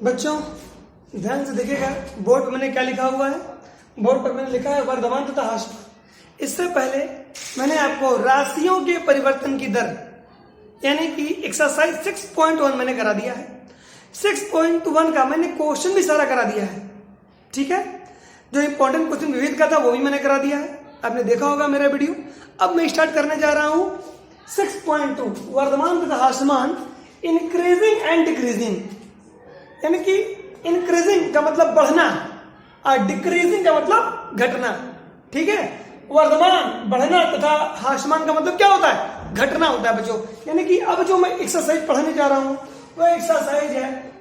बच्चों ध्यान से देखिएगा, बोर्ड पर मैंने क्या लिखा हुआ है। बोर्ड पर मैंने लिखा है वर्धमान तथा ह्रासमान। इससे पहले मैंने आपको राशियों के परिवर्तन की दर यानी कि एक्सरसाइज 6.1 मैंने करा दिया है। 6.1 का मैंने क्वेश्चन भी सारा करा दिया है, ठीक है। जो इंपॉर्टेंट क्वेश्चन विविध का था वो भी मैंने करा दिया है, आपने देखा होगा मेरा वीडियो। अब मैं स्टार्ट करने जा रहा हूं 6.2 वर्धमान तथा ह्रासमान इंक्रीजिंग एंड डिक्रीजिंग। यानी कि इंक्रीजिंग का मतलब बढ़ना और डिक्रीजिंग का मतलब घटना, ठीक है। वर्धमान बढ़ना तथा ह्रासमान का मतलब क्या होता है, घटना होता है बच्चों। यानी कि अब जो मैं एक्सरसाइज पढ़ाने जा रहा हूं वह एक्सरसाइज है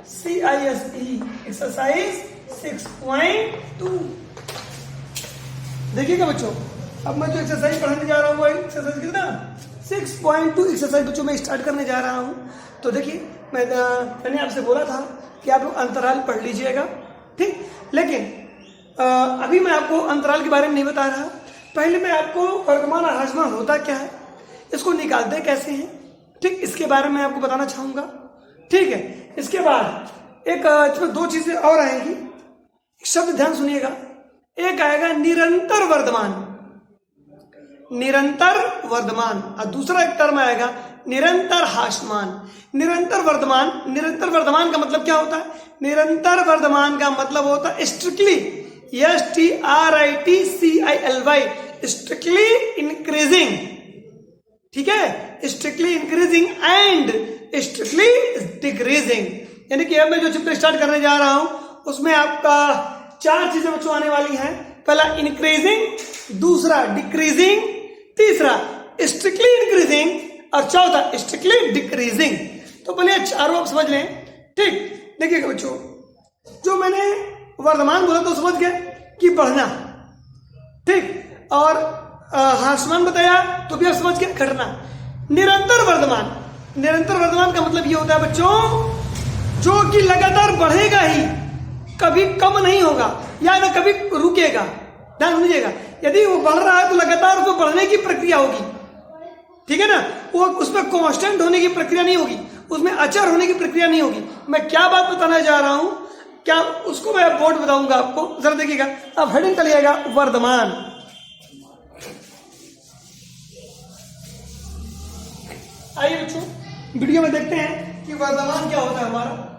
EXERCISE एक्सरसाइज 6.2। देखिएगा बच्चों, अब मैं जो एक्सरसाइज पढ़ाने जा रहा हूं वो एक्सरसाइज कितना 6.2 एक्सरसाइज बच्चों मैं स्टार्ट करने जा रहा हूं। तो देखिए मैंने आपसे बोला था कि आप लोग अंतराल पढ़ लीजिएगा, ठीक। लेकिन अभी मैं आपको अंतराल के बारे में नहीं बता रहा। पहले मैं आपको वर्धमान और ह्रासमान होता क्या है, इसको निकालते कैसे हैं, ठीक, इसके बारे में आपको बताना चाहूंगा, ठीक है। इसके बाद एक इसमें दो चीजें और आएंगी, शब्द ध्यान सुनिएगा। एक आएगा निरंतर वर्धमान, निरंतर वर्धमान, और दूसरा एक टर्म आएगा निरंतर ह्रासमान। निरंतर वर्धमान का मतलब क्या होता है, निरंतर वर्धमान का मतलब होता है स्ट्रिक्टली STRICTCILY स्ट्रिक्टली इंक्रीजिंग, ठीक है, strictly increasing and strictly decreasing. यानी कि अब मैं जो चैप्टर स्टार्ट करने जा रहा हूं उसमें आपका चार चीजें बच्चों आने वाली हैं। पहला इंक्रीजिंग, दूसरा डिक्रीजिंग, तीसरा स्ट्रिक्टली इंक्रीजिंग और चौथा स्ट्रिक्टली डिक्रीजिंग। तो पहले चारों आप समझ लें, ठीक। देखिएगा बच्चों, जो मैंने वर्धमान बोला तो समझ गए कि बढ़ना, ठीक, और ह्रासमान बताया तो भी आप समझ गए घटना। निरंतर वर्धमान का मतलब ये होता है बच्चों जो कि लगातार बढ़ेगा ही, कभी कम नहीं होगा या ना कभी रुकेगा। ध्यान समझिएगा, यदि वो बढ़ रहा है तो लगातार उसको बढ़ने की प्रक्रिया होगी, ठीक है ना। वो उसमें कांस्टेंट होने की प्रक्रिया नहीं होगी, उसमें अचर होने की प्रक्रिया नहीं होगी। मैं क्या बात बताना जा रहा हूं, क्या उसको मैं बोर्ड बताऊंगा आपको, जरा देखिएगा। अब हेडिंग चलिएगा वर्धमान। आइए बच्चों वीडियो में देखते हैं कि वर्धमान क्या होता है हमारा।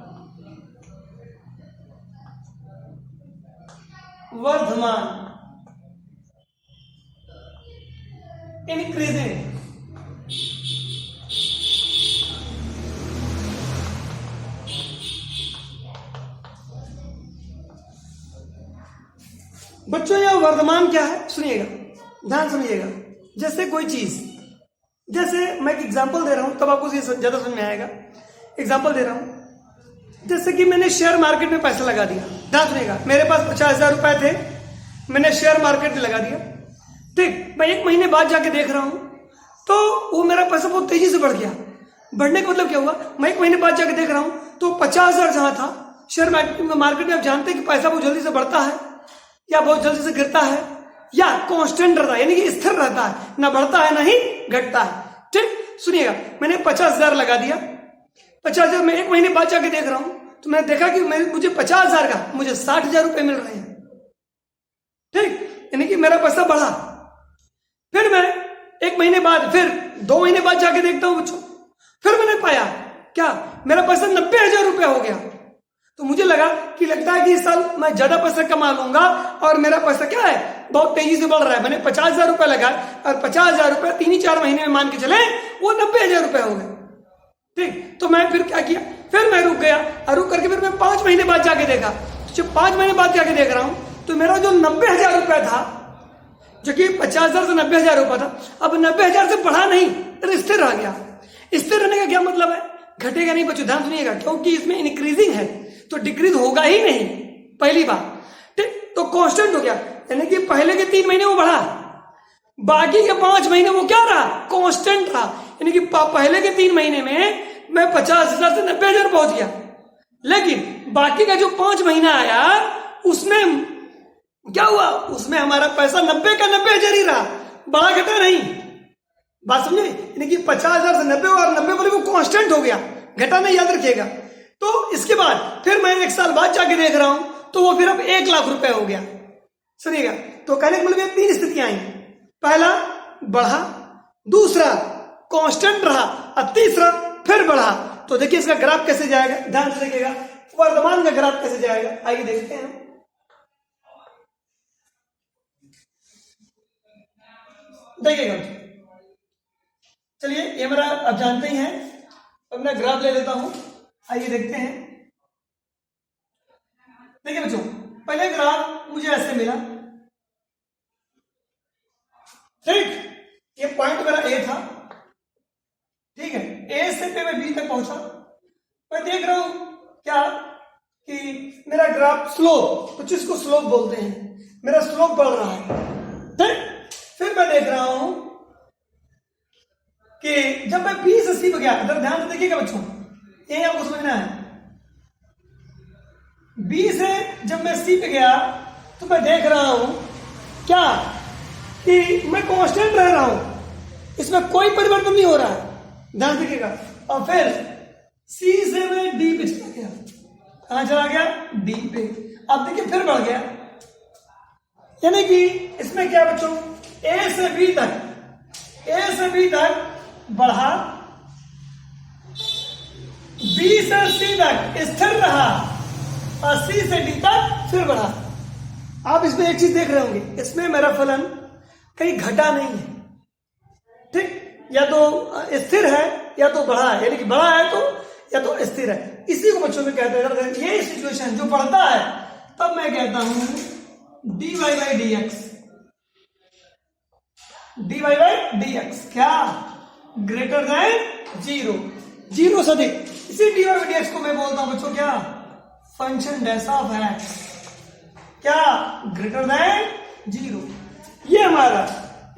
वर्धमान इंक्रीजिंग, बच्चों यह वर्धमान क्या है सुनिएगा, ध्यान सुनिएगा। जैसे कोई चीज, जैसे मैं एक एग्जांपल दे रहा हूं तब आपको ज्यादा समझ में आएगा। एग्जांपल दे रहा हूं, जैसे कि मैंने शेयर मार्केट में पैसा लगा दिया। ध्यान सुनिएगा, मेरे पास 50,000 रुपए थे, मैंने शेयर मार्केट में लगा दिया, ठीक। मैं एक महीने बाद जाके देख रहा हूं तो वो मेरा पैसा बहुत तेजी से बढ़ गया। बढ़ने का मतलब क्या हुआ, मैं एक महीने बाद जाके देख रहा हूं तो 50,000 जहां था शेयर मार्केट में, आप जानते हैं कि पैसा बहुत जल्दी से बढ़ता है या बहुत जल्दी से गिरता है या कांस्टेंट रहता है, यानी कि स्थिर रहता है, ना बढ़ता है ना ही घटता है, ठीक। सुनिएगा, मैंने 50,000 लगा दिया, 50,000 में एक महीने बाद जाके देख रहा हूं तो मैंने देखा कि मुझे 50,000 का मुझे 60,000 रुपए मिल रहे हैं, ठीक। यानी कि मेरा पैसा बढ़ा। फिर मैं एक महीने बाद, फिर 2 महीने बाद जाके देखता हूं बच्चों, फिर मैंने पाया क्या, मेरा पैसा 90,000 रुपया हो गया। तो मुझे लगा कि लगता है कि इस साल मैं ज्यादा पैसा कमा लूंगा और मेरा पैसा क्या है बहुत तेजी से बढ़ रहा है। मैंने 50,000 रुपए लगाए और 50,000 रुपए 3-4 महीने में मान के चले वो 90,000 रुपए हो गए, ठीक। तो मैं फिर क्या किया, फिर मैं रुक गया और रुक करके फिर मैं 5 महीने बाद जाके देखा। जब 5 महीने बाद जाके देख रहा हूं तो मेरा जो 90,000 रुपया था, जो कि 50,000 से 90,000 रुपया था, अब 90,000 से बढ़ा नहीं, स्थिर रह गया। स्थिर रहने का क्या मतलब है, घटेगा नहीं बच्चों। ध्यान सुनिएगा, क्योंकि इसमें इंक्रीजिंग है तो डिक्रीज होगा ही नहीं, पहली बात, ठीक। तो कांस्टेंट हो गया, यानी कि पहले के 3 महीने वो बढ़ा, बाकी के 5 महीने वो क्या रहा, कांस्टेंट रहा। यानी कि पहले के 3 महीने में मैं 50,000 से 90,000 पहुंच गया, लेकिन बाकी का जो 5 महीना आया उसमें क्या हुआ, उसमें हमारा पैसा 90 का 90,000 ही रहा, बड़ा घटा नहीं। बात समझे, यानी कि 50,000 से 90 और 90 पर वो कांस्टेंट हो गया, घटा नहीं, याद रखिएगा। तो इसके बाद फिर मैं 1 साल बाद जाके देख रहा हूं तो वो फिर अब 1 लाख रुपए हो गया। सुनिएगा, तो कहने का मतलब ये 3 स्थितियां आई। पहला बढ़ा, दूसरा कांस्टेंट रहा, और तीसरा फिर बढ़ा। तो देखिए इसका ग्राफ कैसे जाएगा, ध्यान से देखिएगा, वर्तमान का ग्राफ कैसे जाएगा, आइए देखते हैं। देखिएगा, चलिए ये मेरा आप जानते ही हैं, अब मैं ग्राफ ले लेता हूं, आइए देखते हैं। देखिए बच्चों, पहले ग्राफ मुझे ऐसे मिला, ठीक, ये पॉइंट मेरा ए था, ठीक है, ए से पे मैं बी तक पहुंचा। मैं देख रहा हूं क्या कि मेरा ग्राफ स्लोप, कुछ इसको स्लोप बोलते हैं, मेरा स्लोप बढ़ रहा है, ठीक। फिर मैं देख रहा हूं कि जब मैं बी से सी पे गया, इधर ध्यान से देखिएगा बच्चों, यही आपको समझना है। बी से जब मैं सी पे गया तो मैं देख रहा हूं क्या कि मैं कांस्टेंट रह रहा हूं, इसमें कोई परिवर्तन नहीं हो रहा है, ध्यान देखिएगा। और फिर सी से मैं डी पे चला गया, कहां चला गया, डी पे। अब देखिए फिर बढ़ गया, यानी कि इसमें क्या बच्चों, ए से बी तक बढ़ा, बी से सी तक स्थिर रहा, और सी से डी तक फिर बढ़ा। आप इसमें एक चीज देख रहे होंगे, इसमें मेरा फलन कहीं घटा नहीं है, ठीक, या तो स्थिर है या तो बढ़ा है, यानी कि बढ़ा है तो या तो स्थिर है। इसी को बच्चों में कहते हैं, ये सिचुएशन जो बढ़ता है तब मैं कहता हूं dy by d x, dy by d x क्या ग्रेटर देन 0 से अधिक। इसी dy बाई डी एक्स को मैं बोलता हूं बच्चों क्या, फंक्शन डैश ऑफ एक्स, क्या ग्रेटर देन 0। ये हमारा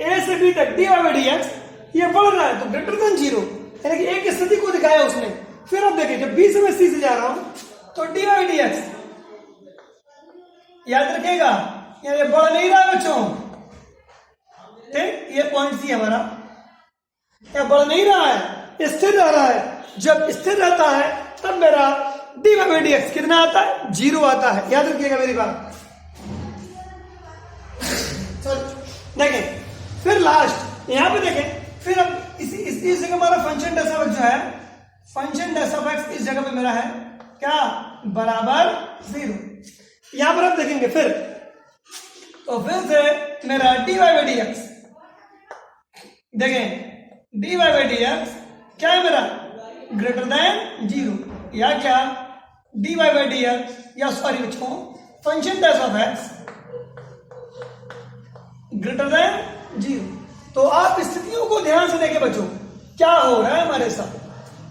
ए से बी तक dy बाई डी एक्स ये बढ़ रहा है तो ग्रेटर देन 0, यानी कि एक स्थिति को दिखाया उसने। फिर अब देखिए, जब बी से मैं सी से जा रहा हूं तो dy बाई डी एक्स, याद रखिएगा, यानी बढ़ नहीं रहा है बच्चों, ठीक, ये पॉइंट सी हमारा, क्या बढ़ नहीं रहा है, स्थिर रह रहा है। जब स्थिर रहता है तब मेरा dy बाई डी एक्स कितना आता है, 0 आता है, याद रखिएगा मेरी बात। देखें, फिर लास्ट यहां पे देखें, फिर अब इस जगह हमारा फंक्शन डैश ऑफ एक्स जो है, फंक्शन डैश ऑफ एक्स इस जगह पे मेरा है क्या, बराबर 0। यहां पर आप देखेंगे फिर, तो फिर से मेरा dy बाई डी एक्स, देखें dy बाई डी एक्स क्या है मेरा, ग्रेटर देन 0, या क्या dy बाई डी एक्स, या सॉरी बच्चों, function dash of x greater than 0। तो आप स्थितियों को ध्यान से देखें बच्चों, क्या हो रहा है हमारे साथ,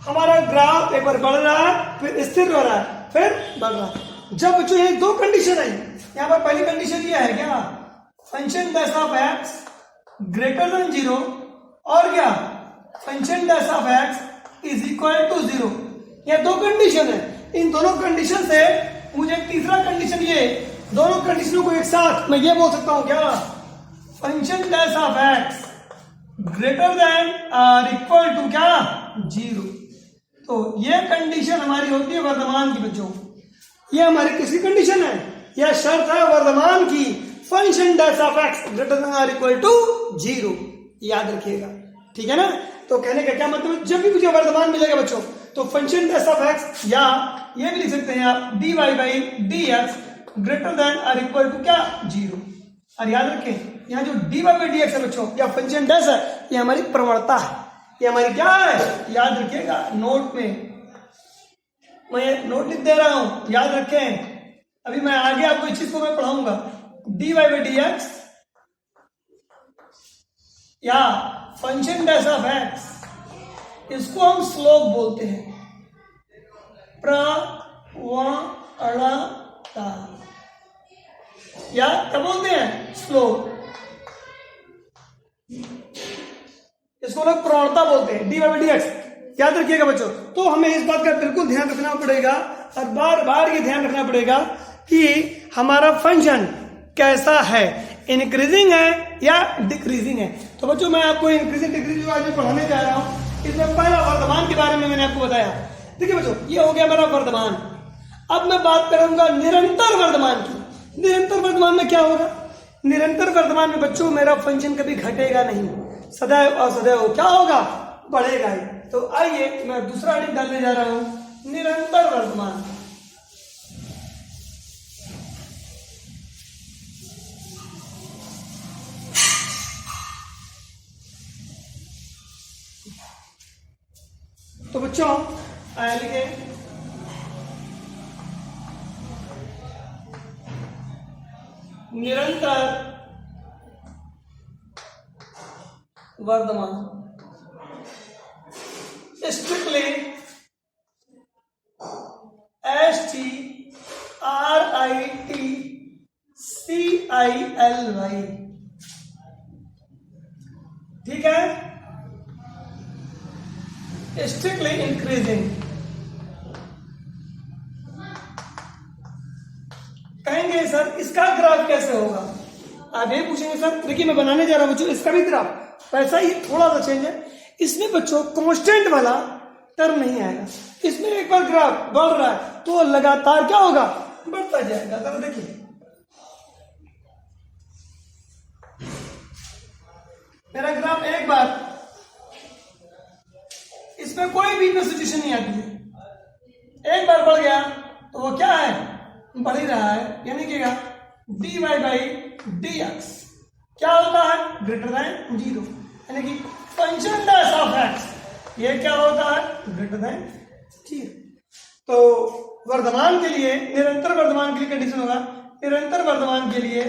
हमारा ग्राफ एक बार बढ़ रहा है, फिर स्थिर हो रहा है, फिर बढ़ रहा है। जब बच्चों ये 2 कंडीशन आई, यहां पर पहली कंडीशन ये है क्या, function dash of x greater than 0, और क्या function dash of x is equal to 0। ये 2 कंडीशन है, इन दोनों कंडीशन से मुझे तीसरा कंडीशन, ये दोनों कंडीशनों को एक साथ मैं ये बोल सकता हूं क्या, function dash of x greater then और इक्वल टू क्या, 0। तो ये कंडीशन हमारी होती है वर्तमान की बच्चों, ये हमारी किसकी कंडीशन है, यह शर्त है वर्तमान की, function dash of x greater then और इक्वल टू 0, याद रखिएगा, ठीक है ना। तो कहने का क्या मतलब है, जब भी मुझे वर्तमान मिलेगा बच्चों तो फंक्शन डैश ऑफ एक्स, या ये भी लिख सकते हैं आप dy by d x greater then और इक्वल टू क्या, 0। और याद रखें, यहाँ जो dy बाई डी एक्स है बच्चों, या फंक्शन डैश है, ये हमारी प्रवणता है, ये हमारी क्या है, याद रखिएगा। नोट में मैं नोट लिख दे रहा हूं, याद रखें, अभी मैं आगे आपको इस चीज को मैं पढ़ाऊंगा। dy बाई डी एक्स या फंक्शन डैश ऑफ एक्स, इसको हम स्लोप बोलते हैं, प्रवणता, या क्या बोलते हैं, स्लोप, इसको लोग प्रवणता बोलते हैं, dy बाई डी एक्स, याद रखिएगा बच्चों। तो हमें इस बात का बिल्कुल ध्यान रखना पड़ेगा, और बार बार ये ध्यान रखना पड़ेगा कि हमारा फंक्शन कैसा है, इंक्रीजिंग है या डिक्रीजिंग है। तो बच्चों मैं आपको इंक्रीजिंग डिक्रीजिंग आज पढ़ाने जा रहा हूं। इसमें पहला वर्तमान के बारे में मैंने आपको बताया, देखिए बच्चों, ये हो गया मेरा वर्तमान। अब मैं बात करूंगा निरंतर वर्तमान की। निरंतर वर्तमान में क्या होगा? निरंतर वर्तमान में बच्चों मेरा फंक्शन कभी घटेगा नहीं, सदैव और सदैव क्या होगा? बढ़ेगा ही। तो आइए मैं दूसरा हेडिंग डालने जा रहा हूं, निरंतर वर्तमान। तो बच्चों लिखे निरंतर वर्तमान, स्ट्रिक्टली STRITCILY, ठीक है? Strictly increasing. कहेंगे सर इसका ग्राफ कैसे होगा? आप ये पूछेंगे सर, देखिए मैं बनाने जा रहा हूं बच्चों इसका भी ग्राफ, वैसा ही थोड़ा सा चेंज है। इसमें बच्चों कांस्टेंट वाला टर्म नहीं आएगा। इसमें एक बार ग्राफ बढ़ रहा है तो लगातार क्या होगा? बढ़ता जाएगा। जरा देखिए, मेरा ग्राफ एक बार, इसमें कोई बीच में सिचुएशन नहीं आती है। एक बार बढ़ गया तो वो क्या है? बढ़ ही रहा है, यानी कि dy बाई डी एक्स क्या होता है? ग्रेटर देन 0, यानी कि फंक्शन डैश ऑफ एक्स ये क्या होता है? Greater than 0। तो वर्तमान के लिए, निरंतर वर्तमान के लिए कंडीशन होगा, निरंतर वर्तमान के लिए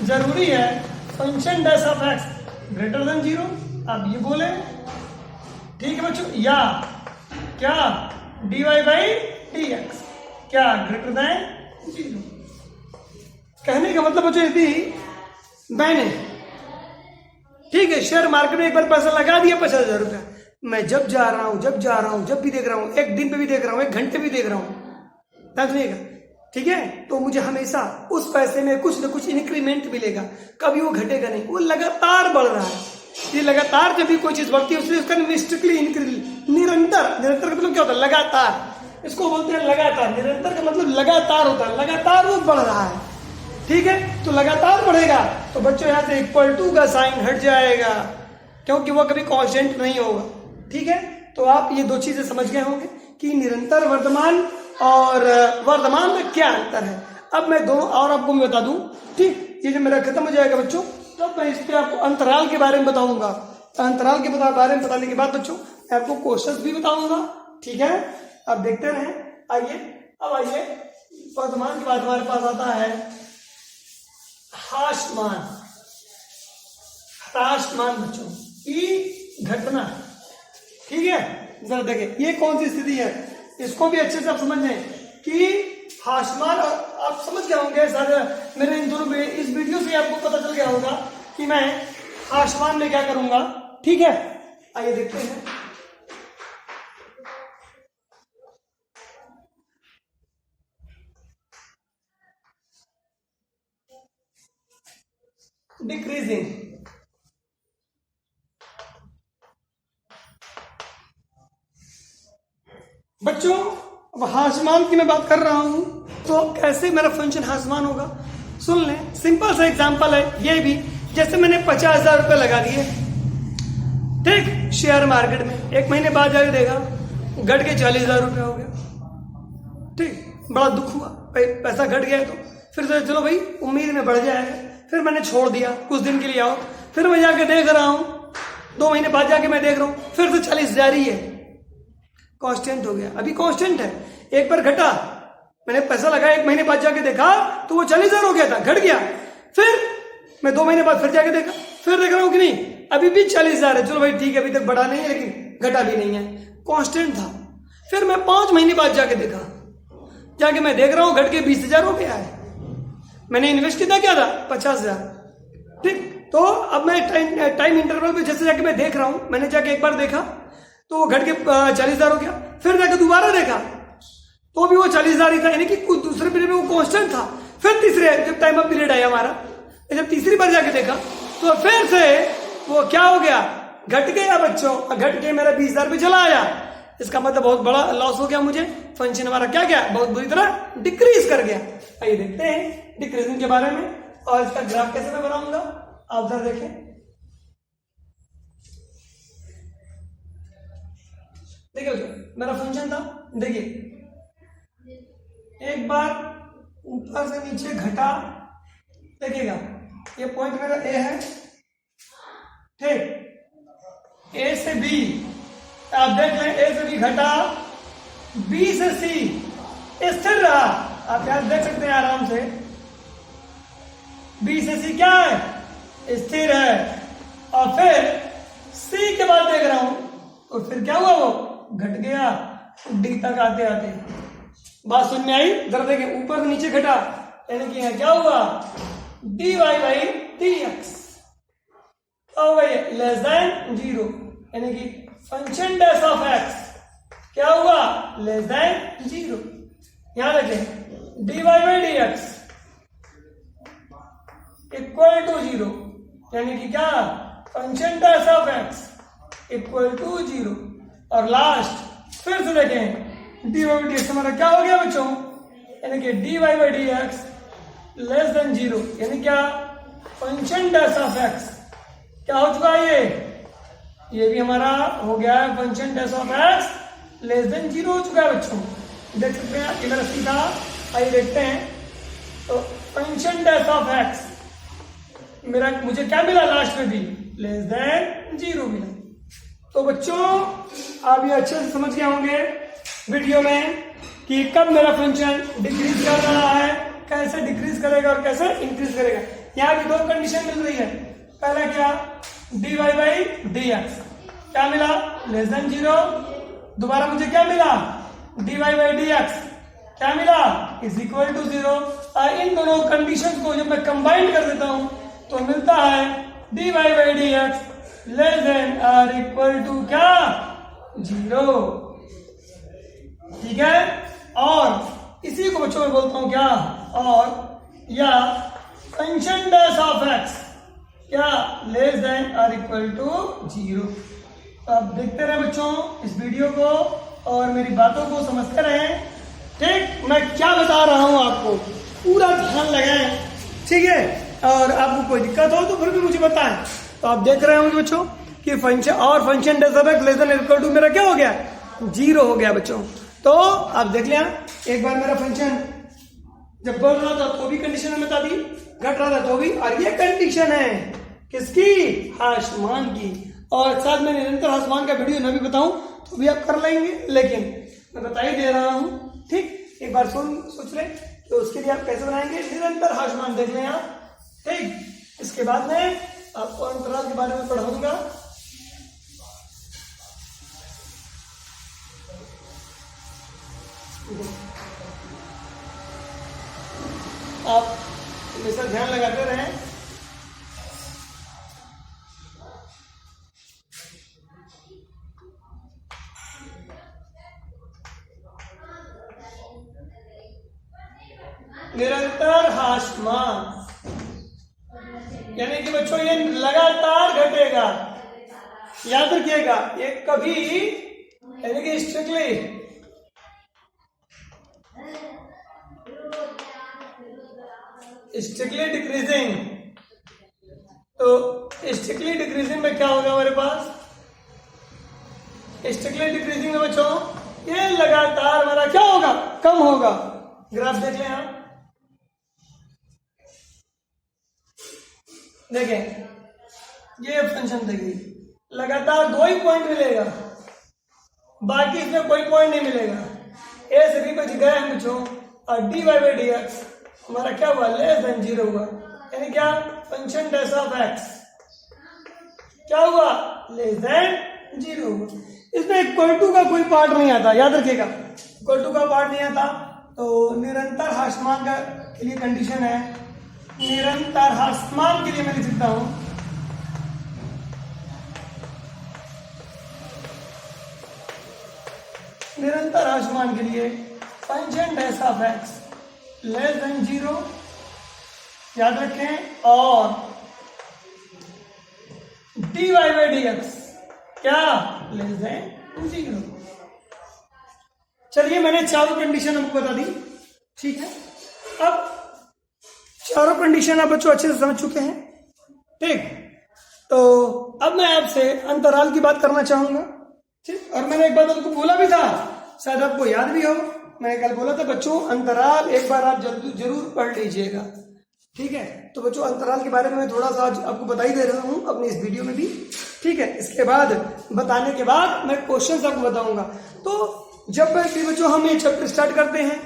जरूरी है function dash of x greater than 0। आप ये बोले, ठीक है बच्चों, या क्या dy बाई डी एक्स क्या ग्रेटर देन 0। कहने का मतलब बच्चों यदि मैंने, ठीक है, शेयर मार्केट में एक बार पैसा लगा दिया 50,000 रुपया, मैं जब जा रहा हूं, जब भी देख रहा हूं, एक दिन पे भी देख रहा हूं, एक घंटे भी देख रहा हूं, सुनिएगा, ठीक है, तो मुझे हमेशा उस पैसे में कुछ न कुछ इंक्रीमेंट मिलेगा, कभी वो घटेगा नहीं, वो लगातार बढ़ रहा है। ये लगातार जब भी कोई चीज बढ़ती है उससे उसका स्ट्रिक्टली इंक्रीज, निरंतर का मतलब क्या होता है? लगातार, इसको बोलते हैं लगातार। निरंतर का मतलब लगातार होता है, लगातार वो बढ़ रहा है, ठीक है। तो लगातार बढ़ेगा तो बच्चों यहां से इक्वल टू का साइन हट जाएगा, क्योंकि वो कभी कांस्टेंट नहीं होगा, ठीक है। तो आप ये दो चीजें समझ गए होंगे कि निरंतर वर्तमान और वर्तमान में क्या अंतर है। अब मैं दोनों और आपको मैं बता दूं, ठीक, ये जो मेरा खत्म हो जाएगा बच्चों, तो मैं इस पे आपको अंतराल के बारे में बताऊंगा। अंतराल के बारे में बताने के बाद बच्चों मैं आपको क्वेश्चंस भी बताऊंगा, ठीक है। आप देखते रहें। आइए, अब आइए वर्तमान के बाद हमारे पास आता है ह्रासमान। ह्रासमान बच्चों की घटना, ठीक है। जरा देखें ये कौन सी स्थिति है, इसको भी अच्छे से आप समझ लें कि ह्रासमान, आप समझ गए होंगे सर, मेरे इन दोनों में इस वीडियो से आपको पता चल गया होगा कि मैं ह्रासमान में क्या करूंगा, ठीक है। आइए देखते हैं। डिक्रीजिंग, बच्चों अब ह्रासमान की मैं बात कर रहा हूं तो कैसे मेरा फंक्शन ह्रासमान होगा सुन लें। सिंपल सा एग्जांपल है ये भी, जैसे मैंने 50,000 रुपये लगा दिए, ठीक, शेयर मार्केट में, एक महीने बाद जाके देखा घट के 40,000 रुपये हो गया, ठीक, बड़ा दुख हुआ, पैसा घट गया। तो फिर तो चलो भाई उम्मीद में बढ़ जाएगा, फिर मैंने छोड़ दिया, कुछ दिन के लिए आओ, फिर मैं जाके देख रहा हूं, 2 महीने बाद जाके मैं देख रहा हूं फिर से 40,000 ही है, कांस्टेंट हो गया। अभी कांस्टेंट है, एक बार घटा, मैंने पैसा लगाया, 1 महीने बाद जाके देखा तो वो 40,000 हो गया था, घट गया, फिर मैं 2 महीने बाद फिर जाके देखा, फिर देख रहा हूं कि नहीं अभी भी 40,000 है, चलो भाई ठीक है, अभी तक बढ़ा नहीं है लेकिन घटा भी नहीं है, कांस्टेंट था। फिर मैं 5 महीने बाद जाके देखा, जाके मैं देख रहा हूं घट के 20,000 हो गया है। मैंने इन्वेस्ट कितना किया था 50,000, ठीक। तो अब मैं टाइम इंटरवल पे जैसे जाके मैं देख रहा हूं, मैंने जाके एक बार देखा तो घट के 40,000 हो गया, फिर जाके दोबारा देखा तो भी वो 40,000 ही था, यानी कि कुछ दूसरे पीरियड में वो कांस्टेंट था। फिर तीसरे जब टाइम ऑफ पीरियड आया हमारा, जब तीसरी बार जाके देखा तो फिर से वो क्या हो गया, घट गया बच्चों, और घट के मेरा 20,000 पे चला आया। इसका मतलब बहुत बड़ा लॉस हो गया मुझे, फंक्शन हमारा क्या गया, बहुत बुरी तरह डिक्रीज कर गया। आइए देखते हैं डिक्रीजिंग के बारे में, और इसका ग्राफ कैसे मैं बनाऊंगा, आप उधर देखें। देखिए मेरा फंक्शन था, देखिए एक बार ऊपर से नीचे घटा, देखिएगा ये पॉइंट मेरा ए है, ठीक, ए से बी, आप देख लें ए से बी घटा, बी से सी स्थिर रहा, आप यहां देख सकते हैं आराम से, बी से सी क्या है, स्थिर है, और फिर सी के बाद देख रहा हूं तो फिर क्या हुआ, वो घट गया डी तक आते आते। बात सुन में आई, जरा देखें ऊपर से नीचे घटा, यानी कि यहां क्या हुआ, dy बाई डी एक्स हो गई लेस देन 0, यानी कि फंक्शन डैश ऑफ एक्स क्या हुआ, लेस देन 0। यहां देखें dy by d x equal to 0, यानी कि क्या, function dash of x equal to 0। और लास्ट फिर से देखें dy बाई डी एक्स हमारा क्या हो गया बच्चों, यानी कि dy by d x less than 0, यानी क्या, फंक्शन डैश ऑफ एक्स क्या हो चुका है, ये भी हमारा हो गया है function dash of x less than 0 हो चुका है बच्चों, देख सकते हैं इधर सीधा। आइए देखते हैं, तो फंक्शन डैश ऑफ एक्स मेरा मुझे क्या मिला लास्ट में भी, लेस देन 0 मिला। तो बच्चों आप ये अच्छे से समझ गए होंगे वीडियो में कि कब मेरा फंक्शन डिक्रीज कर रहा है, कैसे डिक्रीज करेगा और कैसे इंक्रीज करेगा। यहाँ भी दो कंडीशन मिल रही है, पहला क्या, dy बाई डी एक्स क्या मिला, लेस देन 0, दोबारा मुझे क्या मिला, dy बाई डी एक्स क्या मिला, इज इक्वल टू 0। इन दोनों कंडीशन को जब मैं कंबाइन कर देता हूं तो मिलता है dy by d x less than or equal to क्या, 0, ठीक है। और इसी को बच्चों में बोलता हूं क्या, और या फंक्शन डैश ऑफ एक्स क्या, less than or equal to 0। आप देखते रहे बच्चों इस वीडियो को और मेरी बातों को समझते रहें, ठीक, मैं क्या बता रहा हूं आपको पूरा ध्यान लगाएं, ठीक है। और आपको कोई दिक्कत हो तो फिर भी मुझे बताएं। तो आप देख रहे होंगे बच्चों कि फंक्शन और function dash of x less than equal to मेरा क्या हो गया, 0 हो गया बच्चों। तो आप देख लिया, एक बार मेरा फंक्शन जब बढ़ रहा था तो भी कंडीशन हमें बता दी, घट रहा था तो भी, और ये कंडीशन है किसकी, हाशमान की। और साथ में निरंतर हाशमान का वीडियो न भी बताऊं तो भी आप कर लेंगे, लेकिन मैं बता ही दे रहा हूं, ठीक। एक बार सोच लें तो उसके लिए आप कैसे बनाएंगे, निरंतर हाशमान देख लें आप, ठीक। इसके बाद में आपको अंतराल के बारे में पढ़ाऊंगा। आप हमेशा ध्यान लगाते रहें। निरंतर हाशमान यानी कि बच्चों ये लगातार घटेगा, याद रखिएगा, ये कभी यानी कि स्ट्रिक्टली डिक्रीजिंग। तो स्ट्रिक्टली डिक्रीजिंग में क्या होगा हमारे पास, स्ट्रिक्टली डिक्रीजिंग में बच्चों ये लगातार हमारा क्या होगा, कम होगा। ग्राफ देख लें आप, देखें ये फंक्शन देखिए, लगातार 2 ही पॉइंट मिलेगा, बाकी इसमें कोई पॉइंट नहीं मिलेगा। ए से बी पे गए हम बच्चों, और d y by d x हमारा क्या हुआ, लेस देन 0 हुआ, यानी क्या, फंक्शन डैश ऑफ एक्स क्या हुआ, लेस देन 0 हुआ। इसमें इक्वल टू का कोई पार्ट नहीं आता, याद रखिएगा, इक्वल टू का पार्ट नहीं आता। तो निरंतर हाशमान का के लिए कंडीशन है, निरंतर हाशमान के लिए मैं लिख सकता हूं, निरंतर हाशमान के लिए tangent dash of x less than 0, याद रखें, और dy बाई डी एक्स क्या लेस देन 0। चलिए मैंने चारों कंडीशन आपको बता दी, ठीक है। अब चारों कंडीशन आप बच्चों अच्छे से समझ चुके हैं, ठीक। तो अब मैं आपसे अंतराल की बात करना चाहूंगा, ठीक। और मैंने एक बात आपको बोला भी था, शायद आपको याद भी हो, मैंने कल बोला था बच्चों अंतराल एक बार आप जरूर पढ़ लीजिएगा, ठीक है। तो बच्चों अंतराल के बारे में मैं थोड़ा सा आज आपको बता ही दे रहा हूं अपने इस वीडियो में भी, ठीक है। इसके बाद बताने के बाद मैं क्वेश्चन आपको बताऊंगा। तो जब भी बच्चों हम ये चैप्टर स्टार्ट करते हैं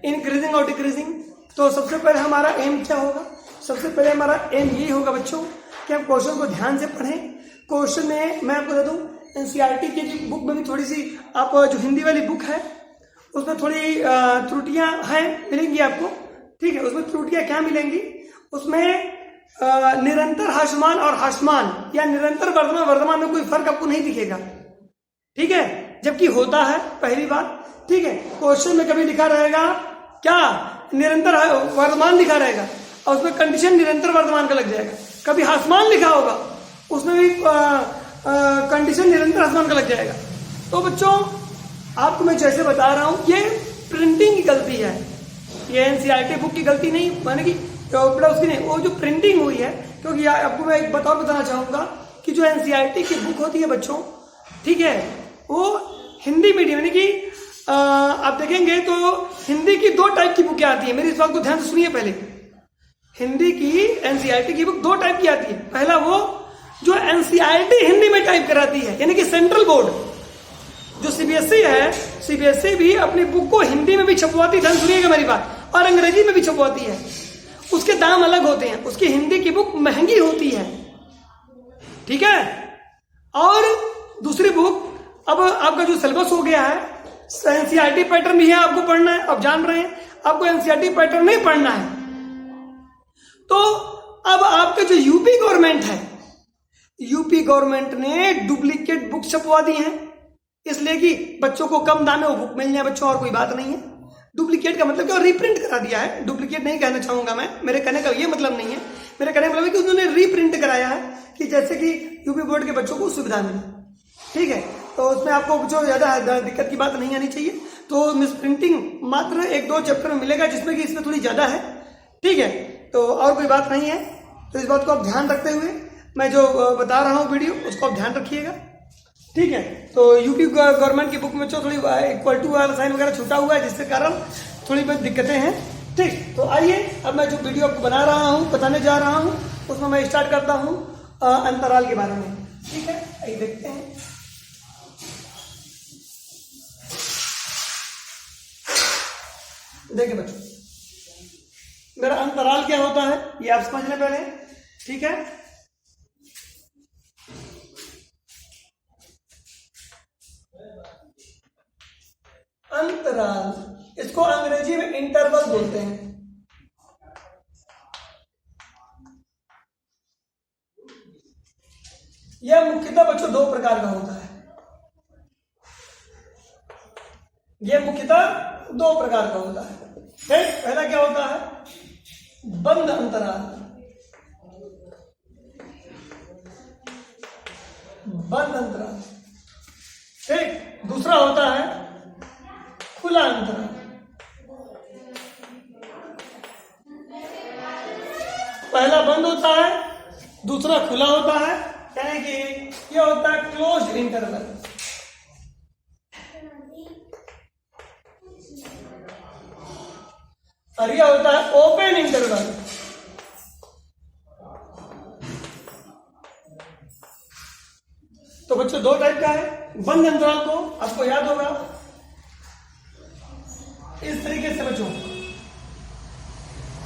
इंक्रीजिंग और डिक्रीजिंग, तो सबसे पहले हमारा एम क्या होगा? सबसे पहले हमारा एम ये होगा बच्चों कि हम क्वेश्चन को ध्यान से पढ़ें। क्वेश्चन में मैं आपको बता दूं एनसीईआरटी की बुक में भी थोड़ी सी, आप जो हिंदी वाली बुक है उसमें थोड़ी त्रुटियां हैं, मिलेंगी आपको, ठीक है। उसमें त्रुटियां क्या मिलेंगी? उसमें निरंतर हास्यमान और हास्यमान या निरंतर वर्तमान वर्तमान में कोई फर्क आपको नहीं दिखेगा, ठीक है, जबकि होता है, पहली बात, ठीक है। क्वेश्चन में कभी लिखा रहेगा क्या निरंतर वर्तमान लिखा रहेगा और उसमें कंडीशन निरंतर वर्तमान का लग जाएगा। कभी हास्यमान लिखा होगा उसमें भी कंडीशन निरंतर हास्यमान का लग जाएगा। तो बच्चों आपको मैं जैसे बता रहा हूं ये प्रिंटिंग की गलती है, ये एनसीईआरटी बुक की गलती नहीं, माने कि उसकी नहीं, वो जो प्रिंटिंग हुई है। क्योंकि आपको मैं एक बात और बताना चाहूंगा कि जो एनसीईआरटी की बुक होती है बच्चों, ठीक है, वो हिंदी मीडियम यानी कि आप देखेंगे तो हिंदी की 2 टाइप की बुकें आती है। मेरी इस बात को ध्यान से सुनिए पहले। हिंदी की एनसीईआरटी की बुक 2 टाइप की आती है। पहला वो जो एनसीईआरटी हिंदी में टाइप कराती है, यानी कि सेंट्रल बोर्ड जो सीबीएसई है, सीबीएसई भी अपनी बुक को हिंदी में भी छपवाती है, ध्यान सुनिएगा मेरी बात, और अंग्रेजी में भी छपवाती है। उसके दाम अलग होते हैं, उसकी हिंदी की बुक महंगी होती है, ठीक है। और दूसरी बुक, अब आपका जो सिलेबस हो गया है एनसीईआरटी पैटर्न ही है, आपको पढ़ना है, आप जान रहे हैं, आपको एनसीईआरटी पैटर्न नहीं पढ़ना है। तो अब आपके जो यूपी गवर्नमेंट है, यूपी गवर्नमेंट ने डुप्लीकेट बुक छपवा दी हैं, इसलिए कि बच्चों को कम दाम में वो बुक मिल जाए बच्चों, और कोई बात नहीं है। डुप्लीकेट का मतलब क्या, रीप्रिंट करा दिया है। डुप्लीकेट नहीं कहना चाहूंगा मैं, मेरे कहने का ये मतलब नहीं है, मेरे कहने का मतलब है कि उन्होंने रीप्रिंट कराया है कि जैसे कि यूपी बोर्ड के बच्चों को सुविधा मिले, ठीक है। तो उसमें आपको जो ज्यादा दिक्कत की बात नहीं आनी चाहिए। तो मिस प्रिंटिंग मात्र 1-2 चैप्टर में मिलेगा, जिसमें कि इसमें थोड़ी ज्यादा है, ठीक है। तो और कोई बात नहीं है। तो इस बात को आप ध्यान रखते हुए मैं जो बता रहा हूँ वीडियो, उसको आप ध्यान रखिएगा, ठीक है। तो यूपी गवर्नमेंट की बुक में जो थोड़ी इक्वल टू वाला साइन वगैरह छूटा हुआ है, जिसके कारण थोड़ी बहुत दिक्कतें हैं, ठीक। तो आइए अब मैं जो वीडियो आपको बना रहा हूँ, बताने जा रहा हूँ, उसमें मैं स्टार्ट करता हूँ अंतराल के बारे में, ठीक है। आइए देखते हैं। देखिए बच्चों, मेरा अंतराल क्या होता है ये आप समझ लें पहले, ठीक है। अंतराल, इसको अंग्रेजी में इंटरवल बोलते हैं। यह मुख्यतः बच्चों 2 प्रकार का होता है। यह मुख्यतः 2 प्रकार का होता है। ठीक, पहला क्या होता है, बंद अंतराल। बंद अंतराल, ठीक। दूसरा होता है खुला अंतराल। पहला बंद होता है, दूसरा खुला होता है, यानी कि यह होता है क्लोज्ड इंटरवल। और यह होता है ओपन इंटरवल। तो बच्चों 2 टाइप का है। बंद अंतराल को आपको याद होगा इस तरीके से बच्चों,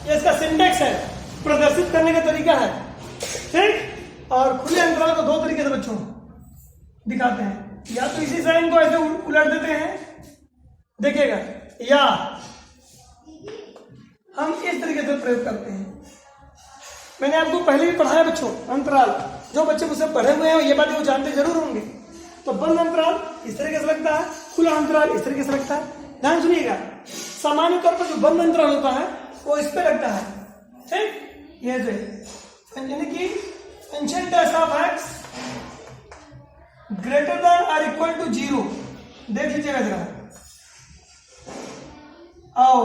ये इसका सिंटेक्स है, प्रदर्शित करने का तरीका है, ठीक। और खुले अंतराल को 2 तरीके से बच्चों दिखाते हैं, या तो इसी साइन को ऐसे उलट देते हैं, देखिएगा, या हम इस तरीके से प्रयोग करते हैं। मैंने आपको पहले भी पढ़ाया बच्चों अंतराल, जो बच्चे मुझसे पढ़े हुए हैं ये बातें वो जानते जरूर होंगे। तो बंद अंतराल इस तरीके से लगता है, खुला अंतराल इस तरीके से लगता है। ध्यान सुनिएगा, सामान्य तौर पर जो बंद अंतराल होता है वो इस पे लगता है, ठीक, ये जो यानी कि function dash of x greater then और इक्वल टू 0, देख लीजिएगा जरा, और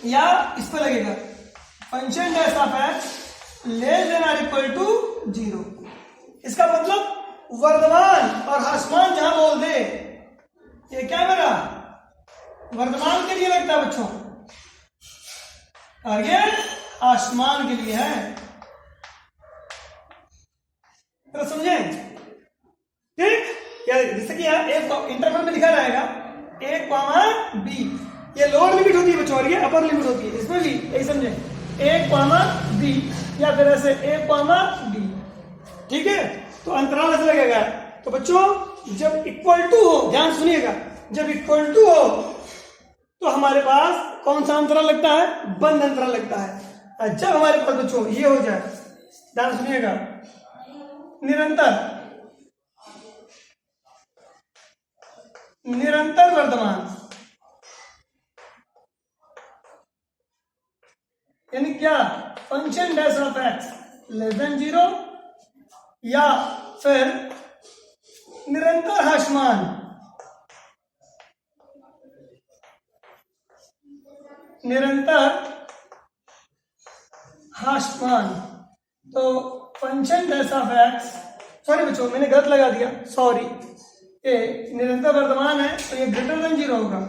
या इस पे लगेगा function dash of x less then और इक्वल टू 0। इसका मतलब वर्धमान और ह्रासमान जहां बोल दे, ये क्या मेरा वर्धमान के लिए लगता है बच्चों, और ये आसमान के लिए है, तो समझे, ठीक। या जैसे कि यहाँ एक इंटरवल में लिखा रहेगा a कॉमा b, ये लोअर लिमिट होती है बच्चों और ये अपर लिमिट होती है, इसमें भी यही समझे, a कॉमा b या फिर ऐसे a कॉमा b, ठीक है। तो अंतराल ऐसे लगेगा। तो बच्चों जब इक्वल टू हो, ध्यान सुनिएगा, जब इक्वल टू हो तो हमारे पास कौन सा अंतराल लगता है, बंद अंतराल लगता है। और जब हमारे पास बच्चों ये हो जाए, ध्यान सुनिएगा, निरंतर वर्धमान, यानी क्या, function dash of x less than 0 या फिर निरंतर ह्रासमान, तो function dash of x, sorry बच्चों मैंने गलत लगा दिया, सॉरी, ये निरंतर वर्धमान है तो ये ग्रेटर देन 0 होगा,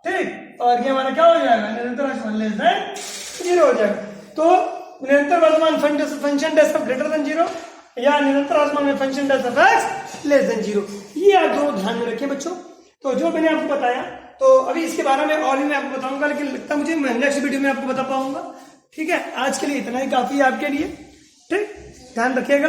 ठीक, और ये हमारा क्या हो जाएगा, निरंतर ह्रासमान लेस देन 0 हो जाएगा। तो निरंतर वर्धमान function dash of greater than 0 या निरंतर ह्रासमान में function dash of x less than 0, ये आप दोनों ध्यान में रखें बच्चों। तो जो मैंने आपको बताया, तो अभी इसके बारे में और भी मैं आपको बताऊंगा, लेकिन लगता मुझे मैं नेक्स्ट वीडियो में आपको बता पाऊंगा, ठीक है। आज के लिए इतना ही काफी है आपके लिए, ठीक, ध्यान रखिएगा।